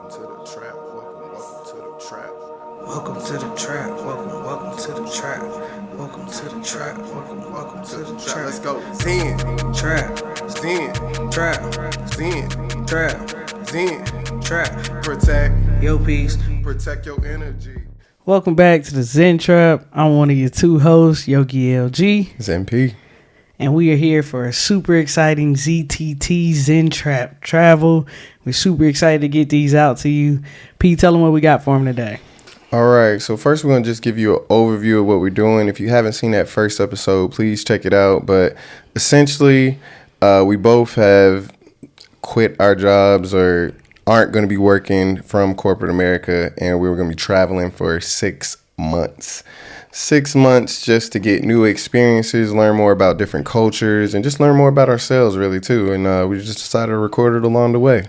Welcome to the trap. Welcome to the trap. Welcome to the trap. Welcome to the trap. Welcome to the trap. Welcome to the trap. Let's go. Zen. Trap. Zen. Trap. Zen. Trap. Zen. Trap. Protect. Yo, peace. Protect your energy. Welcome back to the Zen Trap. I'm one of your two hosts, Yogi LG. Zen P. And we are here for a super exciting ZTT Zen Trap Travel. We're super excited to get these out to you. P, tell them what we got for them today. All right, so first we're going to just give you an overview of what we're doing. If you haven't seen that first episode, please check it out. But essentially, we both have quit our jobs or aren't going to be working from corporate America, and we were going to be traveling for 6 months. 6 months just to get new experiences, learn more about different cultures, and just learn more about ourselves, really, too. And we just decided to record it along the way.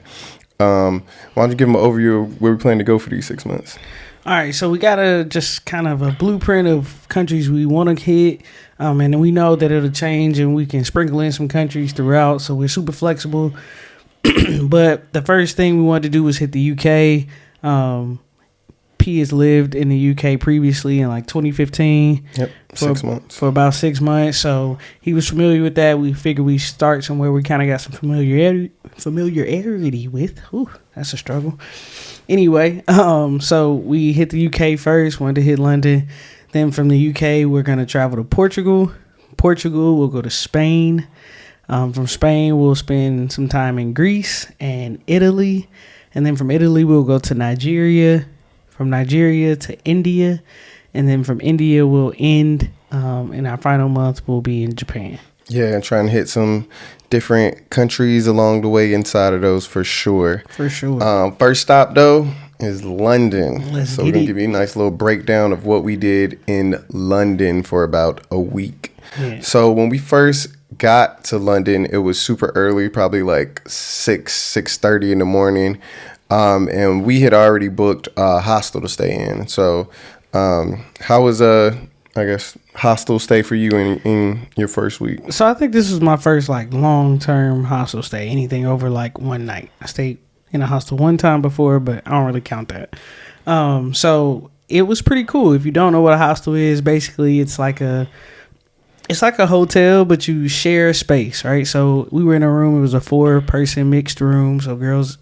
Why don't you give them an overview of where we plan to go for these 6 months? All right, so we got just kind of a blueprint of countries we want to hit, and we know that it'll change, and we can sprinkle in some countries throughout, so we're super flexible. But the first thing we wanted to do was hit the UK. P has lived in the UK previously in like 2015. Yep, 6 months. For about 6 months, so he was familiar with that. We figured we start somewhere we kind of got some familiarity with. Ooh, that's a struggle. Anyway, so we hit the UK first, wanted to hit London. Then from the UK, we're going to travel to Portugal. We'll go to Spain. From Spain, we'll spend some time in Greece and Italy. And then from Italy, we'll go to Nigeria. From Nigeria to India. And then from India, we'll end, and our final month will be in Japan. Yeah, and trying to hit some different countries along the way inside of those for sure. For sure. First stop, though, is London. Let's we're going to give you a nice little breakdown of what we did in London for about a week. Yeah. So when we first got to London, it was super early, probably like 6:30 in the morning. And we had already booked a hostel to stay in. So how was hostel stay for you in your first week? So I think this was my first like long-term hostel stay, anything over like one night. I stayed in a hostel one time before, but I don't really count that. So it was pretty cool. If you don't know what a hostel is, basically it's like a hotel, but you share a space, right? So we were in a room. It was a 4-person mixed room. So girls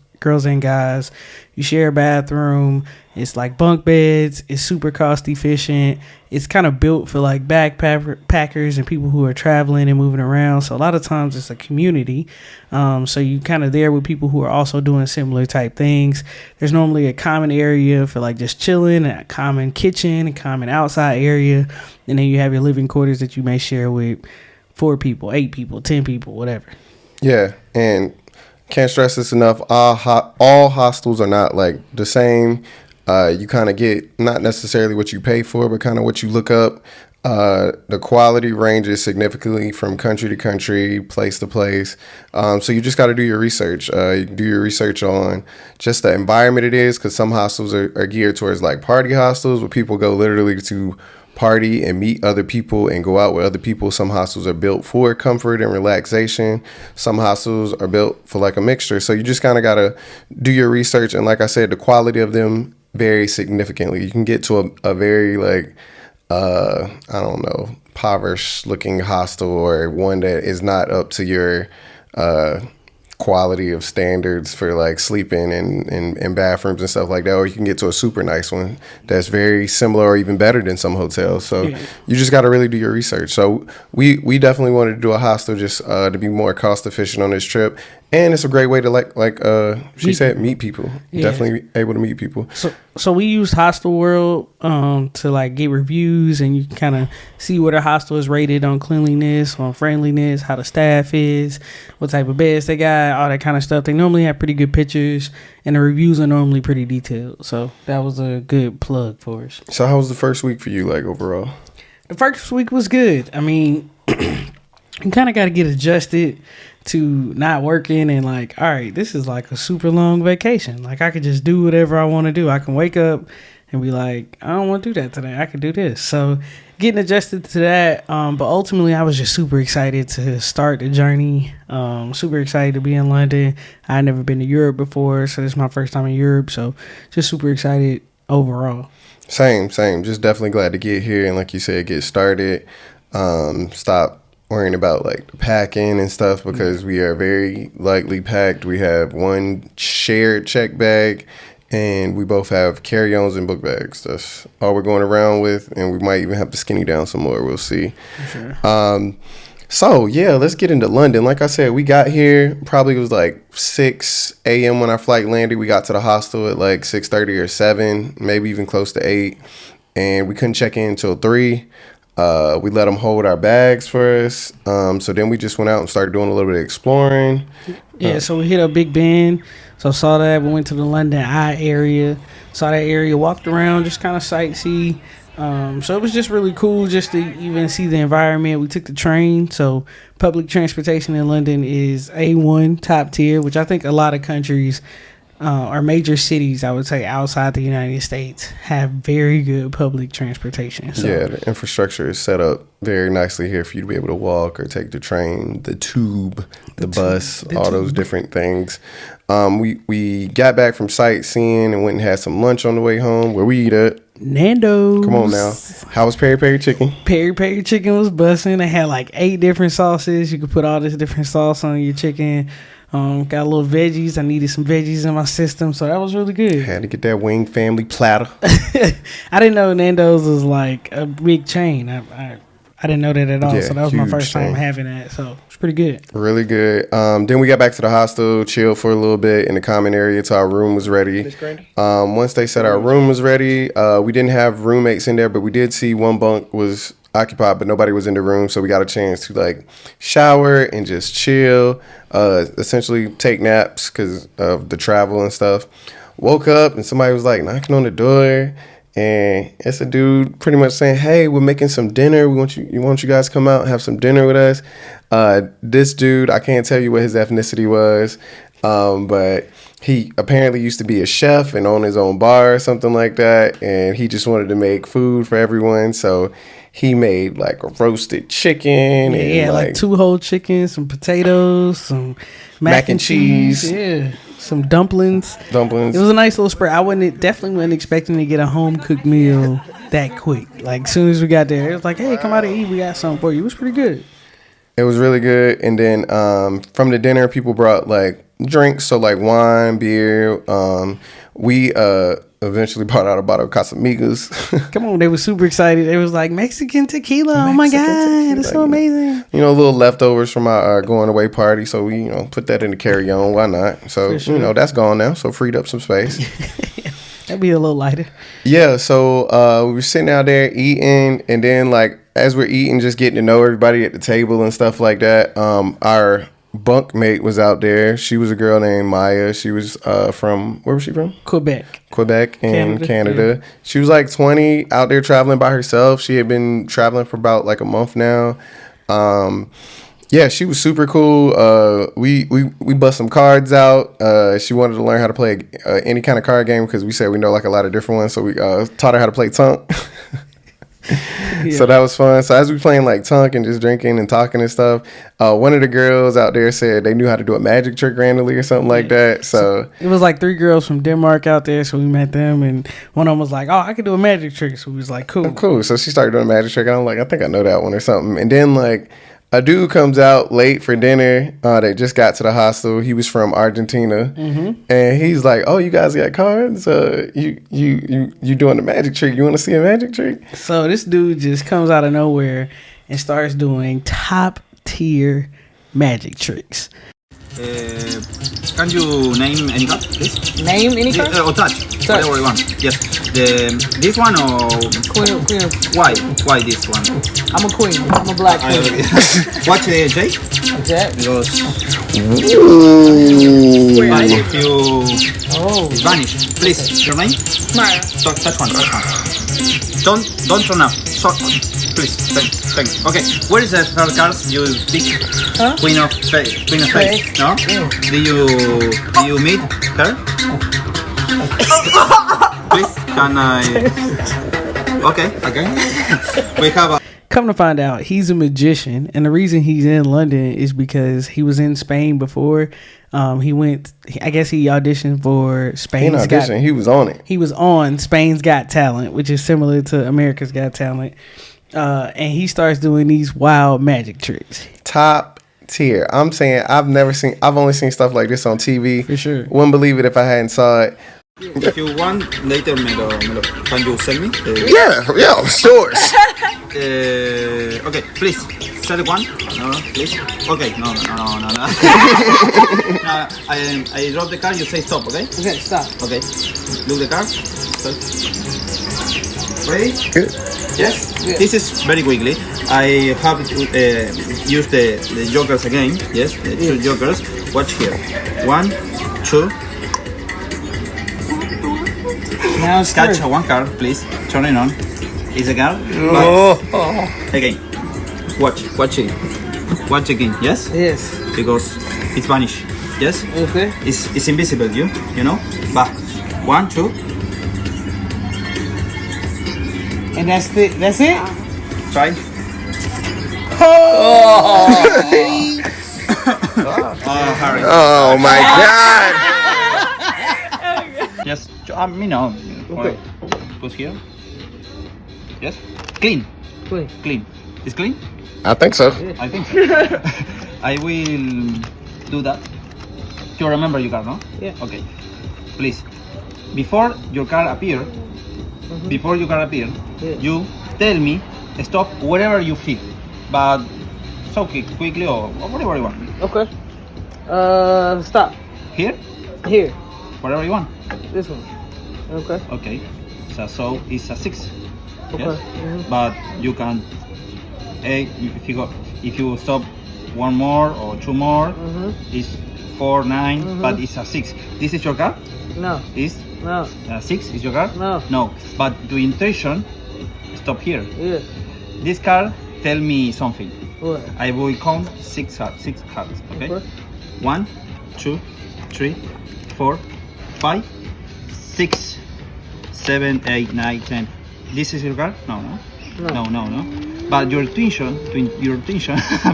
and guys, you share a bathroom. It's like bunk beds. It's super cost efficient. It's kind of built for like backpackers and people who are traveling and moving around. So a lot of times it's a community. So you kind of there with people who are also doing similar type things. There's normally a common area for like just chilling, a common kitchen, a common outside area. And then you have your living quarters that you may share with 4 people, 8 people, 10 people, whatever. Yeah, and can't stress this enough. All hostels are not like the same. You kind of get not necessarily what you pay for, but kind of what you look up. The quality ranges significantly from country to country, place to place. So you just got to do your research. Do your research on just the environment it is, because some hostels are geared towards like party hostels where people go literally to party and meet other people and go out with other people. Some hostels are built for comfort and relaxation. Some hostels are built for like a mixture. So you just kind of got to do your research. And like I said, the quality of them varies significantly. You can get to a very like, impoverished looking hostel, or one that is not up to your quality of standards for like sleeping and bathrooms and stuff like that. Or you can get to a super nice one that's very similar or even better than some hotels. So you just got to really do your research. So we definitely wanted to do a hostel just to be more cost efficient on this trip. And it's a great way to meet people. Yeah. Definitely able to meet people. So we used Hostel World to like get reviews, and you can kind of see where the hostel is rated on cleanliness, on friendliness, how the staff is, what type of beds they got, all that kind of stuff. They normally have pretty good pictures, and the reviews are normally pretty detailed. So that was a good plug for us. So how was the first week for you, like overall? The first week was good. I mean, you kind of got to get adjusted to not working and like, all right, this is like a super long vacation. Like I could just do whatever I want to do. I can wake up and be like, I don't want to do that today. I could do this. So getting adjusted to that. But ultimately, I was just super excited to start the journey. Super excited to be in London. I had never been to Europe before, so this is my first time in Europe. So just super excited overall. Same. Just definitely glad to get here and, like you said, get started. Stop worrying about like the packing and stuff because we are very lightly packed. We have one shared check bag, and we both have carry-ons and book bags. That's all we're going around with, and we might even have to skinny down some more. We'll see. For sure. So yeah, let's get into London. Like I said, we got here probably it was like 6 a.m. when our flight landed. We got to the hostel at like 6:30 or 7, maybe even close to 8, and we couldn't check in until 3. We let them hold our bags for us. So then we just went out and started doing a little bit of exploring. Yeah, so we hit up Big Ben. So saw that. We went to the London Eye area. Saw that area, walked around, just kind of sightsee. So it was just really cool just to even see the environment. We took the train. So public transportation in London is A1, top tier, which I think a lot of countries or major cities, I would say, outside the United States have very good public transportation. So, yeah, the infrastructure is set up very nicely here for you to be able to walk or take the train, the tube, the bus, all those different things. We got back from sightseeing and went and had some lunch on the way home. Where we eat at? Nando's. Come on now. How was peri peri chicken? Peri peri chicken was busting. They had like 8 different sauces. You could put all this different sauce on your chicken. Got a little veggies. I needed some veggies in my system, so that was really good. Had to get that wing family platter. I didn't know Nando's was like a big chain. I didn't know that at all. Yeah, so that was my first chain. time having that. So it's pretty good. Really good. Then we got back to the hostel, chilled for a little bit in the common area till our room was ready. Once they said our room was ready, we didn't have roommates in there, but we did see one bunk was occupied, but nobody was in the room, so we got a chance to like shower and just chill, essentially take naps because of the travel and stuff. Woke up and somebody was like knocking on the door, and it's a dude pretty much saying, "Hey, we're making some dinner. We want you guys to come out and have some dinner with us." This dude, I can't tell you what his ethnicity was, but he apparently used to be a chef and own his own bar or something like that, and he just wanted to make food for everyone, so he made like a roasted chicken. Yeah, and like 2 whole chickens, some potatoes, some mac and cheese. Yeah, some dumplings. It was a nice little spread. Definitely wasn't expecting to get a home cooked meal that quick. Like as soon as we got there, it was like, "Hey, come out and eat. We got something for you." It was pretty good. It was really good. And then from the dinner, people brought like drinks, so like wine, beer. We eventually brought out a bottle of Casamigos. Come on, they were super excited. They was like, Mexican tequila. Oh my God, it's so amazing. You know, little leftovers from our going away party. So we, put that in the carry on. Why not? So, sure. That's gone now. So freed up some space. That'd be a little lighter. Yeah. So we were sitting out there eating, and then like as we're eating, just getting to know everybody at the table and stuff like that. Our bunkmate was out there. She was a girl named Maya. She was from, where was she from? Quebec in Canada. Yeah. She was like 20, out there traveling by herself. She had been traveling for about like a month now. Yeah, she was super cool. We bust some cards out. She wanted to learn how to play any kind of card game because we said we know like a lot of different ones. So we taught her how to play Tunk. Yeah. So that was fun. So as we playing like Tunk and just drinking and talking and stuff, one of the girls out there said they knew how to do a magic trick randomly or something like that. So it was like 3 girls from Denmark out there. So we met them, and one of them was like, "Oh, I can do a magic trick." So we was like, "Cool, cool." So she started doing a magic trick, and I'm like, "I think I know that one or something." And then like a dude comes out late for dinner. They just got to the hostel. He was from Argentina, and he's like, "Oh, you guys got cards? You doing the magic trick? You want to see a magic trick?" So this dude just comes out of nowhere and starts doing top tier magic tricks. Can you name any card, please? Name any card? Or touch, whatever you want. Yes. This one or queen? Why this one? I'm a queen. I'm a black queen. Watch J. Jack. Because Ooh. if you vanish, please. Your name? Maya. Touch one. Don't turn up. Please. Thank. Okay. Where is the third card you pick? Huh? Queen of Spades. No? Yeah. Do you meet her? please, can I? Okay. We have a. Come to find out, he's a magician, and the reason he's in London is because he was in Spain before. He went. I guess he auditioned for He Spain's not Got. auditioning. He was on it. He was on Spain's Got Talent, which is similar to America's Got Talent, and he starts doing these wild magic tricks. Top tier. I'm saying I've only seen stuff like this on TV. For sure. Wouldn't believe it if I hadn't saw it. If you want, later can you sell me? Yeah, sure. Okay, please, sell one. No, please. Okay, no. No, I drop the card, you say stop, okay? Okay, stop. Okay, look the card. Stop. Ready? Good. Yes? Yeah. This is very quickly. I have used the jokers again. Yes, the two jokers. Watch here. 1, 2. Now it's Catch third. one card, please. Turn it on. Is a card? Again. Watch it. Watch again. Yes? Yes. Because it's vanished. Yes? Okay. It's invisible, you know? But 1, 2. And that's it. That's it. Try. Harry. Oh my God. Yes. No. Okay. Put here. Yes. Clean. Wait. Clean. It's clean? I think so. I think so. I will do that. You remember your card, no? Yeah. Okay. Please. Before your card appear, Yeah. you tell me stop wherever you feel. But so quickly or whatever you want. Okay. Stop. Here? Here. Whatever you want. This one. Okay. Okay. So it's a 6. Okay. Yes? Mhm. But you can if you stop one more or two more, it's 4, 9, but it's a 6. This is your card? No. Is No. 6 is your card? No. No. But the intention stop here. Yeah. This card tell me something. What? I will count 6 cards. Okay? Okay. 1, 2, 3, 4, 5, 6, 7, 8, 9, 10. This is your card? No. No. But your intention,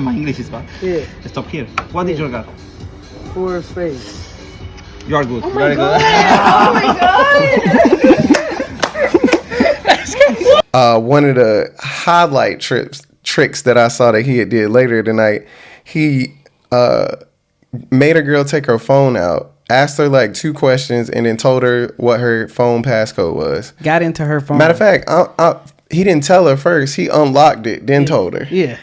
my English is bad. Yeah. Stop here. What is your card? 4 space. You are good. Oh Very good. One of the highlight tricks that I saw that he had did later tonight, he made a girl take her phone out, asked her like 2 questions, and then told her what her phone passcode was. Got into her phone. Matter of fact, he didn't tell her first. He unlocked it, then told her. Yeah.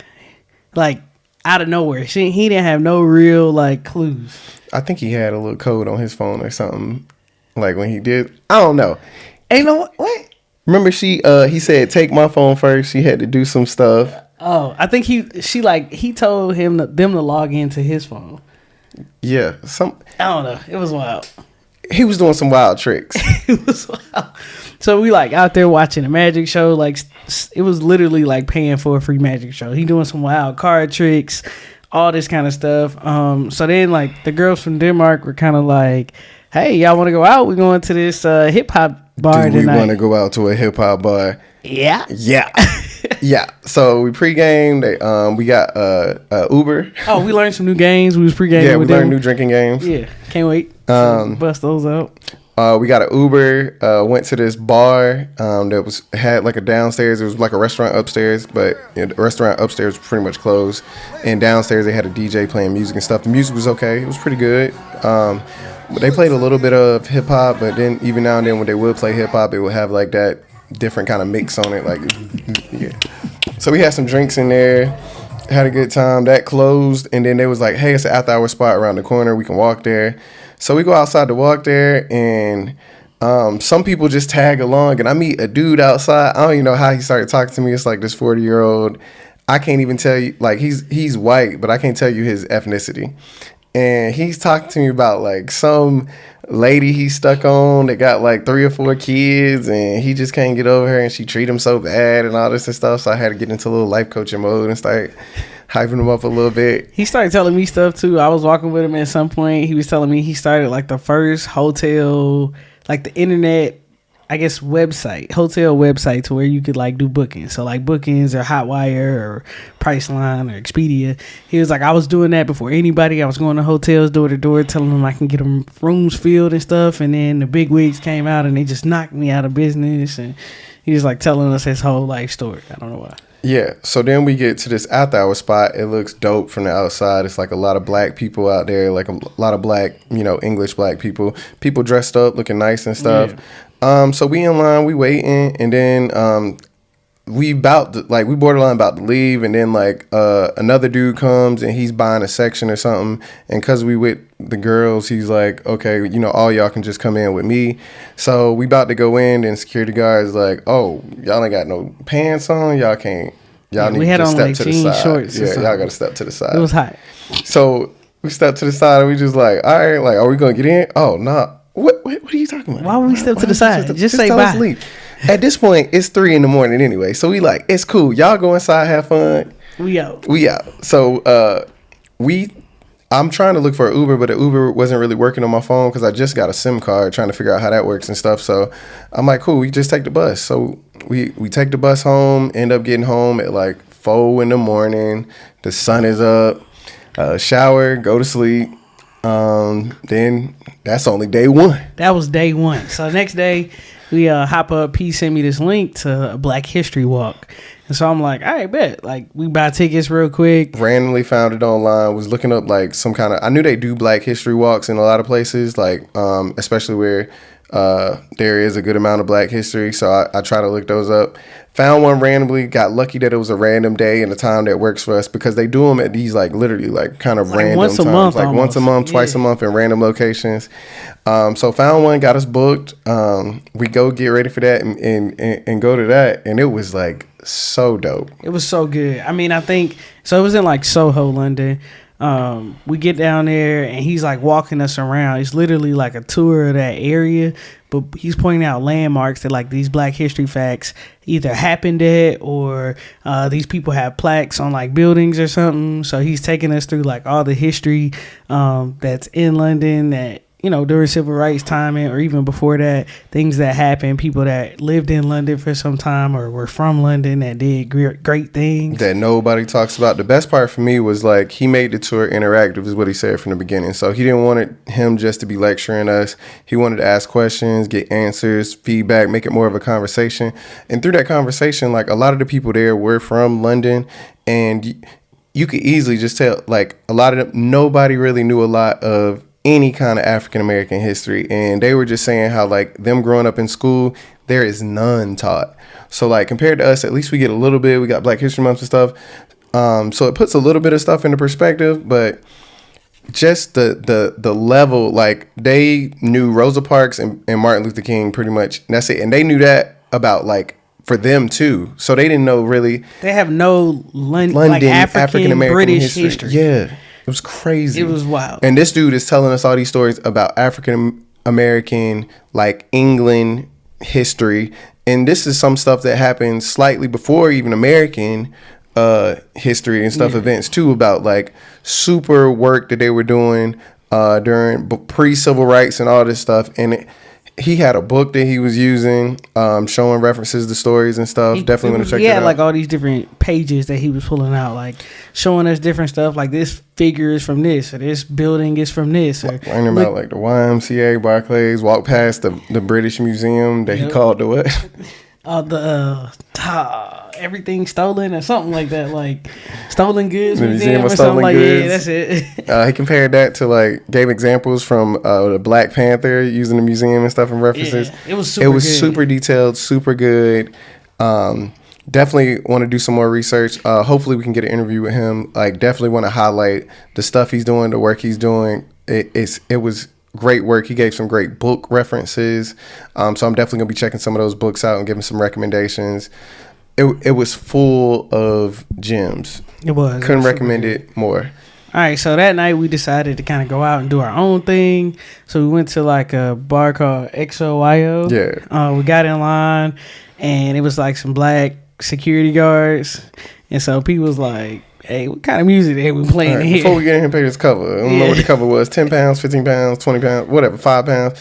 Like out of nowhere. He didn't have no real like clues. I think he had a little code on his phone or something. Like when he did, I don't know. Ain't no what? Remember he said take my phone first. She had to do some stuff. Oh, I think he told them to log into his phone. Yeah, I don't know. It was wild. he was doing some wild tricks. It was wild. So we like out there watching a magic show. Like it was literally like paying for a free magic show. He doing some wild card tricks, all this kind of stuff. So then like the girls from Denmark were kind of like, "Hey, y'all want to go out? We're going to this hip hop bar Do we tonight." want to go out to a hip hop bar? Yeah. Yeah. Yeah. So we pregame. We got Uber. Oh, we learned some new games. We was pregaming. Yeah, we with learned them. new drinking games. Yeah, can't wait. Bust those out. We got an Uber. Went to this bar that had like a downstairs. It was like a restaurant upstairs, but the restaurant upstairs was pretty much closed. And downstairs they had a DJ playing music and stuff. The music was okay. It was pretty good. But they played a little bit of hip hop, but then even now and then when they would play hip hop, it would have like that different kind of mix on it. Like, yeah. So we had some drinks in there. Had a good time. That closed, and then they was like, "Hey, it's an after-hour spot around the corner. We can walk there." So we go outside to walk there, and some people just tag along, and I meet a dude outside. I don't even know how he started talking to me. It's like this 40-year-old. I can't even tell you, like he's white, but I can't tell you his ethnicity. And he's talking to me about like some lady he stuck on that got like 3 or 4 kids, and he just can't get over her, and she treat him so bad and all this and stuff. So I had to get into a little life coaching mode and start hyping him up a little bit. He started telling me stuff too. I was walking with him at some point. He was telling me he started like the first hotel, like the internet I guess hotel website to where you could like do bookings. So like bookings or Hotwire or Priceline or Expedia. He was like, I was doing that before anybody. I was going to hotels door to door telling them I can get them rooms filled and stuff. And then the big wigs came out and they just knocked me out of business. And he was like telling us his whole life story. I don't know why. Yeah, so then we get to this after hour spot. It looks dope from the outside. It's like a lot of black people out there, like a lot of black, English black people dressed up, looking nice and stuff. Yeah. So we in line, we waiting, and then we borderline about to leave, and then like another dude comes and he's buying a section or something, and cause we with the girls, he's like, okay, all y'all can just come in with me. So we about to go in, and security guard's like, oh, y'all ain't got no pants on, y'all can't, y'all need to just step to the side. Shorts yeah, y'all gotta step to the side. It was hot. So we step to the side and we just like, all right, like, are we gonna get in? Oh, nah. What are you talking about? Why would we step to the side? Just say tell bye. us to leave. At this point, it's 3 a.m. anyway. So we like, it's cool. Y'all go inside, have fun. We out. So I'm trying to look for an Uber, but the Uber wasn't really working on my phone because I just got a SIM card, trying to figure out how that works and stuff. So I'm like, cool, we just take the bus. So we take the bus home, end up getting home at like 4 a.m. The sun is up, shower, go to sleep. Then that's only day 1. That was day 1. So next day we hop up. He sent me this link to a Black History Walk, and so I'm like, all right, bet. Like we buy tickets real quick. Randomly found it online. Was looking up like some kind of. I knew they do Black History Walks in a lot of places, like especially where there is a good amount of Black history. So I try to look those up. Found one randomly. Got lucky that it was a random day and a time that works for us, because they do them at these like literally like kind of like random once times, a month, like almost. once a month, twice a month in random locations. So found one, got us booked. We go get ready for that and go to that, and it was like so dope. It was so good. I mean, I think so. It was in like Soho, London. We get down there and he's like walking us around. It's literally like a tour of that area, but he's pointing out landmarks that like these Black history facts either happened at, or these people have plaques on like buildings or something. So he's taking us through like all the history that's in London, that during civil rights time, or even before that, things that happened, people that lived in London for some time or were from London that did great things that nobody talks about. The best part for me was like he made the tour interactive, is what he said from the beginning. So he didn't want him just to be lecturing us. He wanted to ask questions, get answers, feedback, make it more of a conversation. And through that conversation, like a lot of the people there were from London, and you could easily just tell like a lot of them, nobody really knew a lot of any kind of African American history, and they were just saying how like them growing up in school, there is none taught. So like compared to us, at least we get a little bit. We got Black History Month and stuff, so it puts a little bit of stuff into perspective. But just the level, like they knew Rosa Parks and Martin Luther King pretty much, and that's it. And they knew that about like for them too, so they didn't know really. They have no London like African American British history. Yeah. It was crazy. It was wild. And this dude is telling us all these stories about African American, like England history. And this is some stuff that happened slightly before even American history and stuff, events too, about like super work that they were doing during pre-civil rights and all this stuff. And he had a book that he was using, showing references to stories and stuff. Definitely want to check it out. He had like all these different pages that he was pulling out, like showing us different stuff. Like this figure is from this, or this building is from this. Or learning about like the YMCA, Barclays, walk past the British Museum that he called the what? Everything stolen or something like that, like stolen goods the museum of or stolen something like goods. Yeah, that's it. He compared that to like gave examples from the Black Panther, using the museum and stuff and references. Yeah, it was good. Super detailed, super good. Definitely want to do some more research. Hopefully we can get an interview with him. Like definitely want to highlight the stuff he's doing, the work he's doing. It was great work. He gave some great book references. So I'm definitely gonna be checking some of those books out and giving some recommendations. It was full of gems. It was. Couldn't recommend it more. All right, so that night we decided to kind of go out and do our own thing. So we went to like a bar called XOYO. Yeah. We got in line, and it was like some black security guards, and so people was like, "Hey, what kind of music they we playing here?" Before we get in here and pay this cover, I don't know what the cover was: £10, £15, £20, whatever, £5.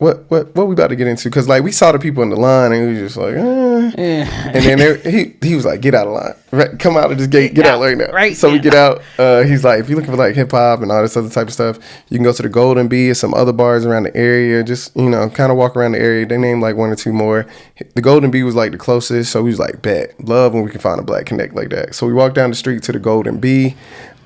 what we about to get into? Because like we saw the people in the line and we was just like, Yeah. And then he was like, get out of line, right, come out of this gate, get out right now. Right. So we get out. He's like, if you're looking for like hip hop and all this other type of stuff, you can go to the Golden Bee and some other bars around the area. Just kind of walk around the area. They named like 1 or 2 more. The Golden Bee was like the closest, so we was like, bet, love when we can find a black connect like that. So we walked down the street to the Golden Bee.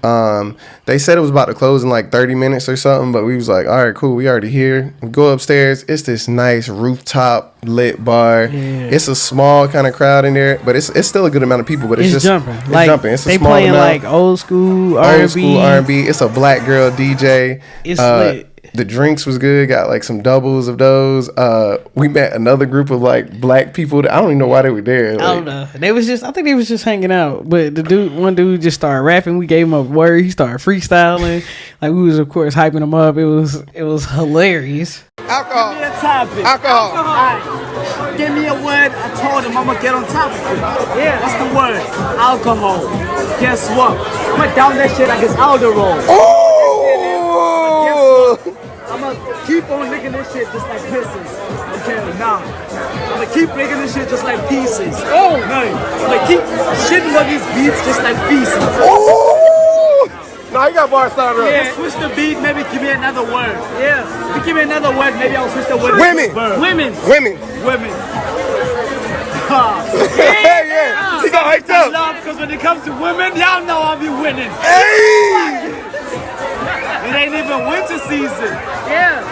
They said it was about to close in like 30 minutes or something, but we was like, all right, cool, we already here. We go upstairs. It's this nice rooftop lit bar. Yeah. It's a small kind of crowd in there, but it's still a good amount of people. But it's just jumping. It's like, jumping. It's a they small playing amount. like old school R&B. It's a black girl DJ. It's lit. The drinks was good. Got like some doubles of those. We met another group of like black people. I don't even know why they were there. Like, I don't know. I think they was just hanging out. But one dude just started rapping. We gave him a word. He started freestyling. Like we was of course hyping him up. It was hilarious. Alcohol. Give me a topic. Alcohol. All right. Give me a word. I told him I'm gonna get on top of it. Yeah. What's the word? Alcohol. Guess what? I'm gonna down that shit like it's Alderol. Oh! I'm gonna keep on licking this shit just like pieces. Okay, now. I'm gonna keep licking this shit just like pieces. Oh, no. I'm gonna keep shitting on these beats just like feces. Oh! No, you got bars started up. Yeah, switch the beat, maybe give me another word. Yeah. If you give me another word, maybe I'll switch the word. Women. Women. Yeah. He got hyped up. Love, because when it comes to women, y'all know I'll be winning. Hey! It ain't even winter season. Yeah.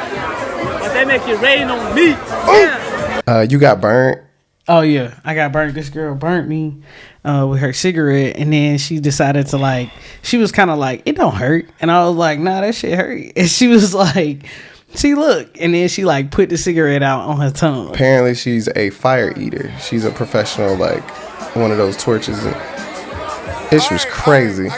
But they make it rain on me. Yeah. You got burnt. Oh yeah, I got burnt. This girl burnt me with her cigarette, and then she decided to she was kind of like, it don't hurt, and I was like, nah, that shit hurt, and she was like, see, look, and then she like put the cigarette out on her tongue. Apparently, she's a fire eater. She's a professional, like one of those torches. It was crazy.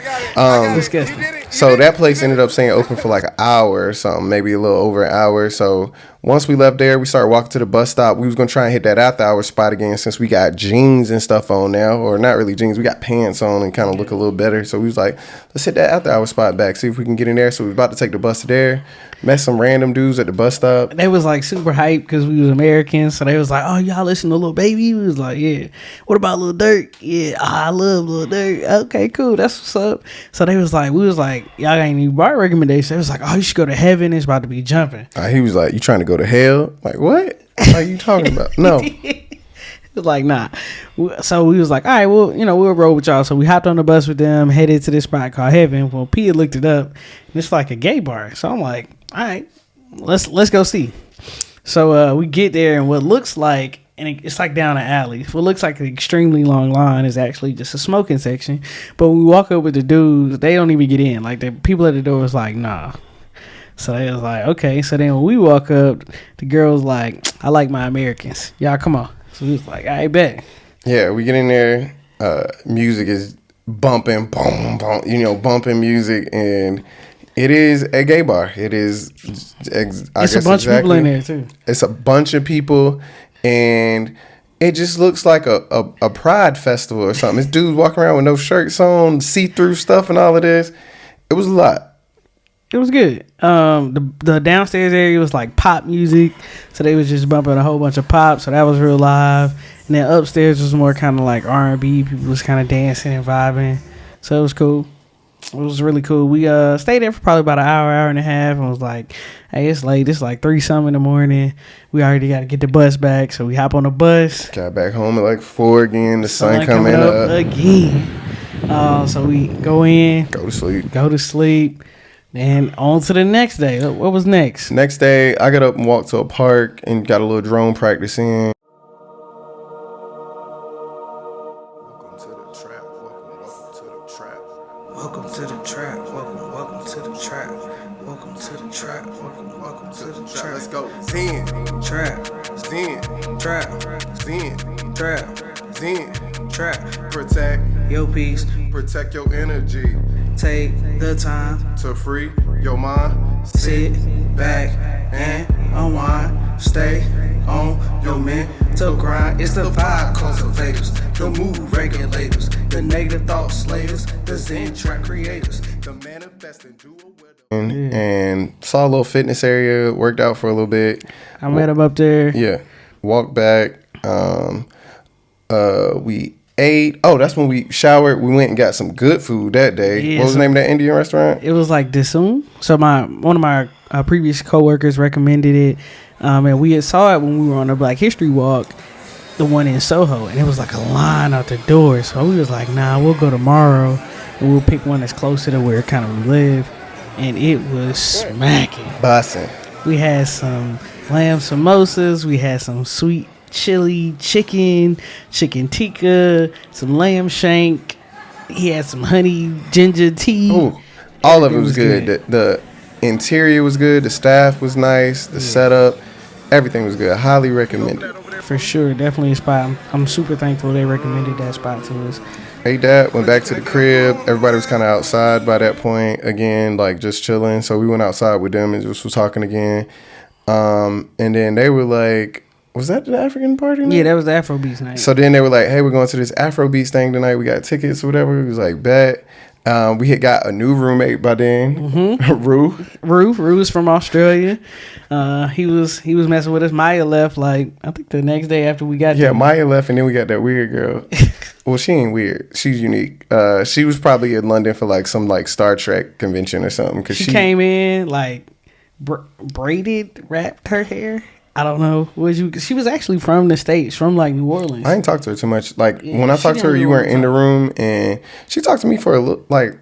Disgusting. So that place ended up staying open for like an hour or something, maybe a little over an hour. So once we left there, we started walking to the bus stop. We was going to try and hit that after hour spot again since we got jeans and stuff on now. Or not really jeans. We got pants on and kind of look a little better. So we was like, let's hit that after hour spot back, see if we can get in there. So we was about to take the bus to there. Met some random dudes at the bus stop. They was like super hyped because we was Americans. So they was like, oh, y'all listen to Lil Baby? We was like, yeah. What about Lil Durk? Yeah, I love Lil Durk. Okay, cool. That's what's up. So they was like, we was like, y'all got any bar recommendations? They was like, oh, you should go to heaven. It's about to be jumping. He was like, you trying to go to hell? Like, what? What are you talking about? No. It was like, nah. So we was like, all right, well, we'll roll with y'all. So we hopped on the bus with them, headed to this spot called Heaven. Well, Pia looked it up, and it's like a gay bar. So I'm like, all right, let's go see. So we get there, and what looks like, and it's like down an alley. What looks like an extremely long line is actually just a smoking section. But when we walk up with the dudes, they don't even get in. Like the people at the door was like, nah. So they was like, okay. So then when we walk up, the girl was like, I like my Americans. Y'all come on. So we was like, I bet. Yeah, we get in there. Music is bumping, boom, boom, bumping music, and it is a gay bar. It is. It's a bunch of people in there too. It's a bunch of people, and it just looks like a pride festival or something. This dude walking around with no shirts on, see-through stuff, and all of this. It was a lot. It was good. The downstairs area was like pop music, so they was just bumping a whole bunch of pop, so that was real live. And then upstairs was more kind of like R&B. People was kind of dancing and vibing, so it was cool. It was really cool. We stayed there for probably about an hour and a half, and was like, hey, it's late. It's like 3-something in the morning. We already got to get the bus back, so we hop on the bus. Got back home at like 4 again. The sun coming up again. So we go in, go to sleep. And on to the next day. What was next? Next day, I got up and walked to a park and got a little drone practice in. Welcome to the trap. Welcome to the trap. Welcome to the trap. Welcome to the trap. Welcome to the trap. Let's go. Zen. Trap. Zen. Trap. Zen. Trap. Zen. Trap. Protect. Your peace. Protect your energy. Take the time To free your mind. sit back and unwind. Stay on your mental grind. It's the vibe cultivators, the mood regulators, the negative thought slayers, the Zen Trap creators. The manifest and do a widow. and saw a little fitness area, worked out for a little bit. I met him up there. Yeah. Walked back. We ate. Oh, that's when we showered. We went and got some good food that day. Yeah, what was the name of that Indian restaurant? It was like Dissoon. So one of my previous coworkers recommended it, and we had saw it when we were on the Black History Walk, the one in Soho, and it was like a line out the door. So we was like, nah, we'll go tomorrow, and we'll pick one that's closer to where kind of we live. And it was smacking. Bussin'. We had some lamb samosas. We had some sweet chili chicken tikka, some lamb shank. He had some honey ginger tea. Ooh, all of it was good. The interior was good. The staff was nice. The setup, everything was good. Highly recommended. For sure, definitely a spot. I'm super thankful they recommended that spot to us. Ate that, went back to the crib. Everybody was kind of outside by that point again, like just chilling. So we went outside with them and just was talking again. And then they were like, was that the African party night? Yeah, that was the Afrobeats night. So then they were like, hey, we're going to this Afrobeats thing tonight. We got tickets or whatever. We was like, bet. We had got a new roommate by then, Rue. Rue's from Australia. He was messing with us. Maya left like I think the next day after we got there. Yeah, Maya left, and then we got that weird girl. Well, she ain't weird. She's unique. She was probably in London for like some like Star Trek convention or something. Cause she came in like braided, wrapped her hair. I don't know. She was actually from the States, from like New Orleans. I ain't talked to her too much. Like when I talked to her, you weren't in the room, and she talked to me for a little. Like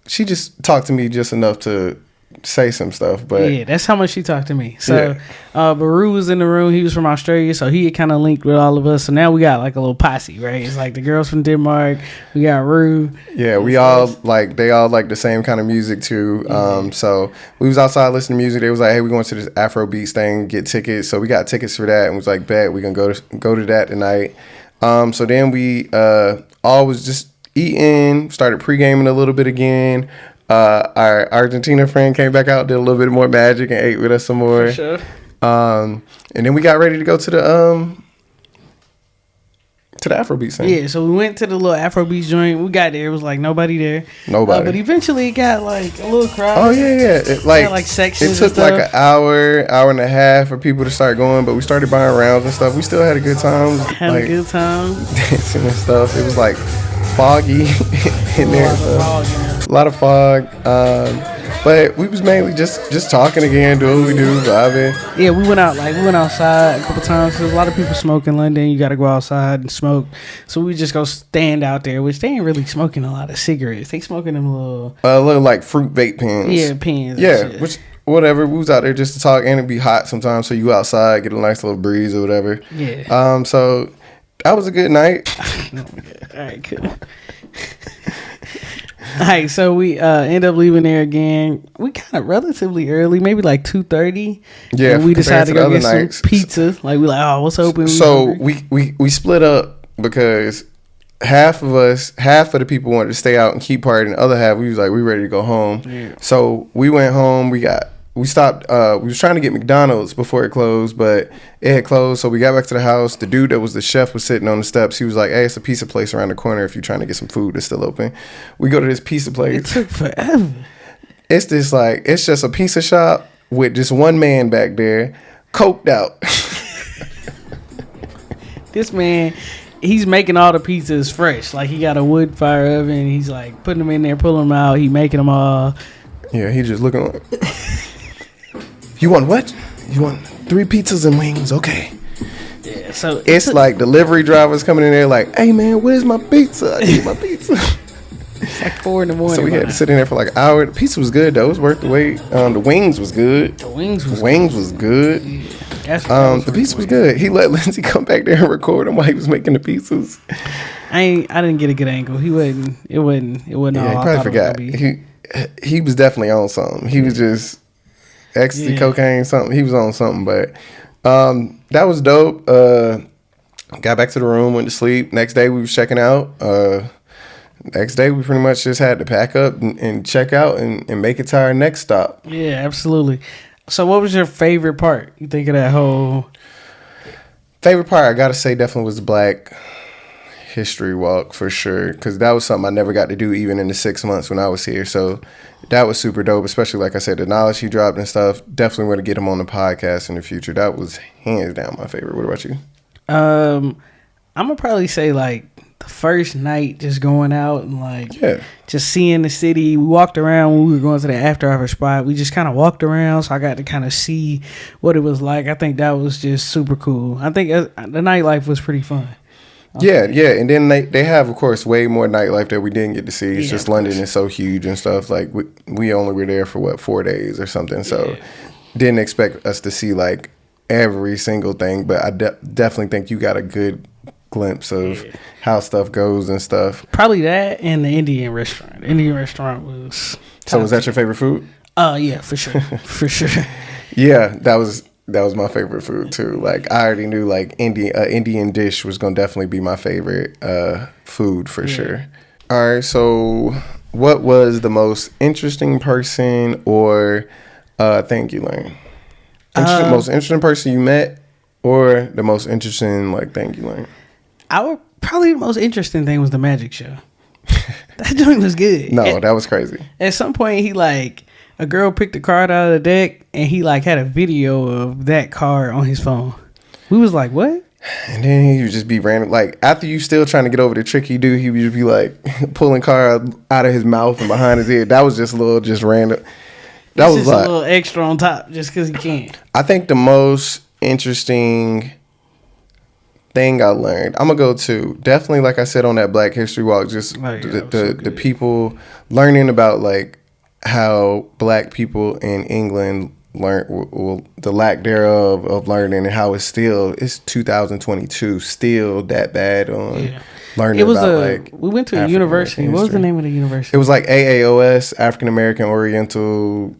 she just talked to me just enough to say some stuff. But yeah, that's how much she talked to me. So, Baru was in the room. He was from Australia, so he had kind of linked with all of us. So now we got like a little posse, right? It's like the girls from Denmark. We got Rue. Yeah, we all like they all like the same kind of music too. So we was outside listening to music. They was like, hey, we going to this Afrobeats thing, get tickets. So we got tickets for that, and was like, bet we gonna go to that tonight. So then we all was just eating, started pre-gaming a little bit again. Our Argentina friend came back out, did a little bit more magic, and ate with us some more. For sure. And then we got ready to go to the Afrobeats thing. Yeah, so we went to the little Afrobeats joint. We got there. It was like nobody there. Nobody. But eventually it got like a little crowd. Oh, yeah. It, like sections. It took like an hour and a half for people to start going, but we started buying rounds and stuff. We still had a good time. Had a good time. Dancing and stuff. It was like foggy in there. A lot of fog. But we was mainly just talking again, doing what we do, vibing. Yeah, we went outside a couple times. There's a lot of people smoke in London. You got to go outside and smoke. So we just go stand out there, which they ain't really smoking a lot of cigarettes. They smoking them little like fruit vape pens. Yeah, pens. Yeah, which whatever. We was out there just to talk, and it'd be hot sometimes. So you outside, get a nice little breeze or whatever. Yeah. So that was a good night. All right, cool. All right, so we end up leaving there again. We kind of relatively early, maybe like 2:30. Yeah, and we decided to go get nights. some pizza. Like we like, oh, what's open? So we split up because half of the people wanted to stay out and keep partying. The other half, we was like, we ready to go home. Yeah. So we went home. We stopped. We was trying to get McDonald's before it closed, but it had closed. So we got back to the house. The dude that was the chef was sitting on the steps. He was like, hey, it's a pizza place around the corner if you're trying to get some food that's still open. We go to this pizza place. It took forever. It's just a pizza shop with just one man back there, coked out. This man, he's making all the pizzas fresh. Like he got a wood fire oven. He's like putting them in there, pulling them out. He making them all. Yeah, he just looking like... You want what? You want 3 pizzas and wings? Okay. Yeah, so it's like delivery drivers coming in there like, hey man, where's my pizza? I need my pizza. It's like 4 a.m. So we had to sit in there for like an hour. The pizza was good though. It was worth the wait. The wings was good. The wings was good. Yeah. The pizza was good. He let Lindsay come back there and record him while he was making the pizzas. I didn't get a good angle. It wasn't. Yeah, all he probably forgot. He was definitely on something. He was just ecstasy, cocaine, something. He was on something, but that was dope. Got back to the room, went to sleep. Next day we was checking out. Next day we pretty much just had to pack up and check out and make it to our next stop. Yeah, absolutely. So what was your favorite part? You think of that whole... Favorite part, I gotta say, definitely was the Black History Walk for sure, because that was something I never got to do even in the 6 months when I was here. So that was super dope, especially like I said, the knowledge he dropped and stuff. Definitely want to get him on the podcast in the future. That was hands down my favorite. What about you? I'm gonna probably say like the first night, just going out and like just seeing the city. We walked around when we were going to the after hour spot. We just kind of walked around, so I got to kind of see what it was like. I think that was just super cool. I think the nightlife was pretty fun. Yeah, and then they have, of course, way more nightlife that we didn't get to see. It's just London is so huge and stuff. Like we only were there for 4 days or something, so didn't expect us to see like every single thing. But I definitely think you got a good glimpse of how stuff goes and stuff. Probably that and the Indian restaurant. The Indian restaurant was. So was that your favorite food? Yeah, for sure, for sure. Yeah, that was my favorite food too. Like I already knew like Indian dish was gonna definitely be my favorite food for sure. All right, so what was the most interesting person or thing you learned? Most interesting person you met, or the most interesting like thing you learned? Probably the most interesting thing was the magic show. That joint was good. No, that was crazy. At some point, he like. A girl picked a card out of the deck, and he like had a video of that card on his phone. We was like, "What?" And then he would just be random. Like after you still trying to get over the trick he do, he would just be like pulling card out of his mouth and behind his ear. That was just random. That was just a little extra on top, just because he can. I think the most interesting thing I learned, I'm gonna go to definitely, like I said on that Black History Walk, just the people learning about like how Black people in England learn, the lack thereof of learning, and how it's 2022 still that bad on learning about we went to a university. What was the name of the university? It was like AAOS, African American Oriental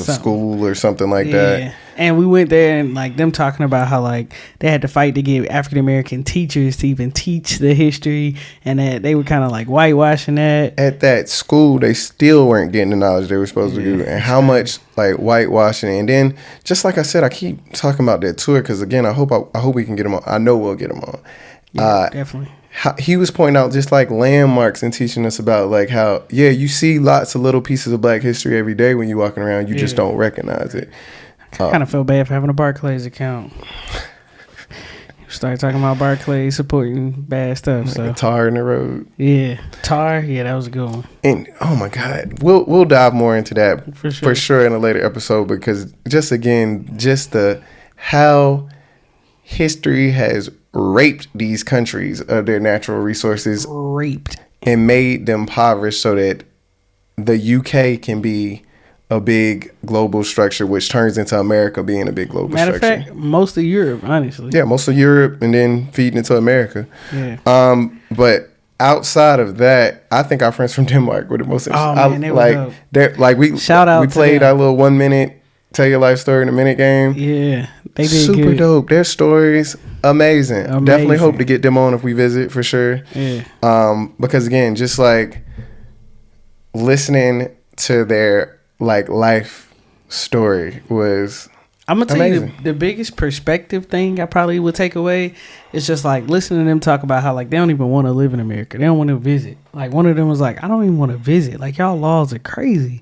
school or something like that. And we went there and like them talking about how like they had to fight to get African American teachers to even teach the history, and that they were kind of like whitewashing that. At that school, they still weren't getting the knowledge they were supposed to do, and how much like whitewashing. And then, just like I said, I keep talking about that tour because again, I hope we can get them on. I know we'll get them on. Definitely. He was pointing out just like landmarks and teaching us about like how you see lots of little pieces of Black history every day when you're walking around. You just don't recognize it. I kind of feel bad for having a Barclays account. Started talking about Barclays supporting bad stuff. So Tar in the road. Yeah, Tar. Yeah, that was a good one. And oh my God, we'll dive more into that for sure in a later episode, because just how history has raped these countries of their natural resources, and made them impoverished so that the UK can be a big global structure, which turns into America being a big global structure. Matter of fact, most of Europe, honestly. Yeah, most of Europe, and then feeding into America. Yeah. But outside of that, I think our friends from Denmark were the most interesting. Oh man, they were dope. We shout out. We played our little 1 minute tell your life story in a minute game. Yeah, they did super good. dope. Their stories amazing. Definitely hope to get them on if we visit for sure. Yeah. Because again, just like listening to their like life story was I'm gonna tell amazing. you the biggest perspective thing I probably would take away is just like listening to them talk about how like they don't even want to live in America. They don't want to visit. Like one of them was like, I don't even want to visit. Like y'all laws are crazy.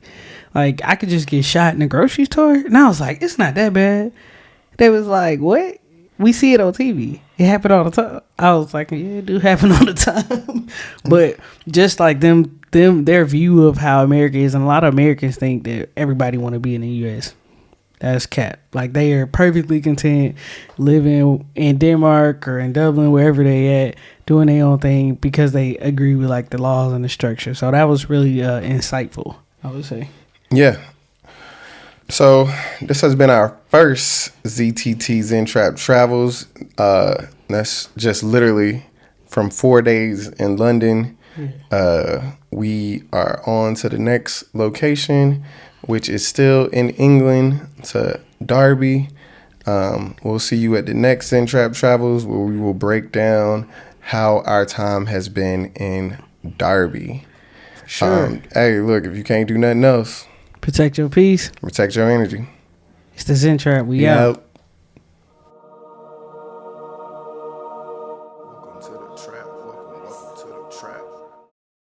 Like I could just get shot in the grocery store. And I was like, it's not that bad. They was like, what? We see it on TV. It happen all the time. I was like, yeah, it do happen all the time. But just like their view of how America is, and a lot of Americans think that everybody want to be in the U.S. That's cap. Like they are perfectly content living in Denmark or in Dublin, wherever they at, doing their own thing because they agree with like the laws and the structure. So that was really insightful, I would say. Yeah. So this has been our first ZTT Zen Trap Travels. That's just literally from 4 days in London. We are on to the next location, which is still in England, to Derby. We'll see you at the next Zen Trap Travels, where we will break down how our time has been in Derby. Sure. Hey, look, if you can't do nothing else, protect your peace. protect your energy. It's the Zen Trap. We out.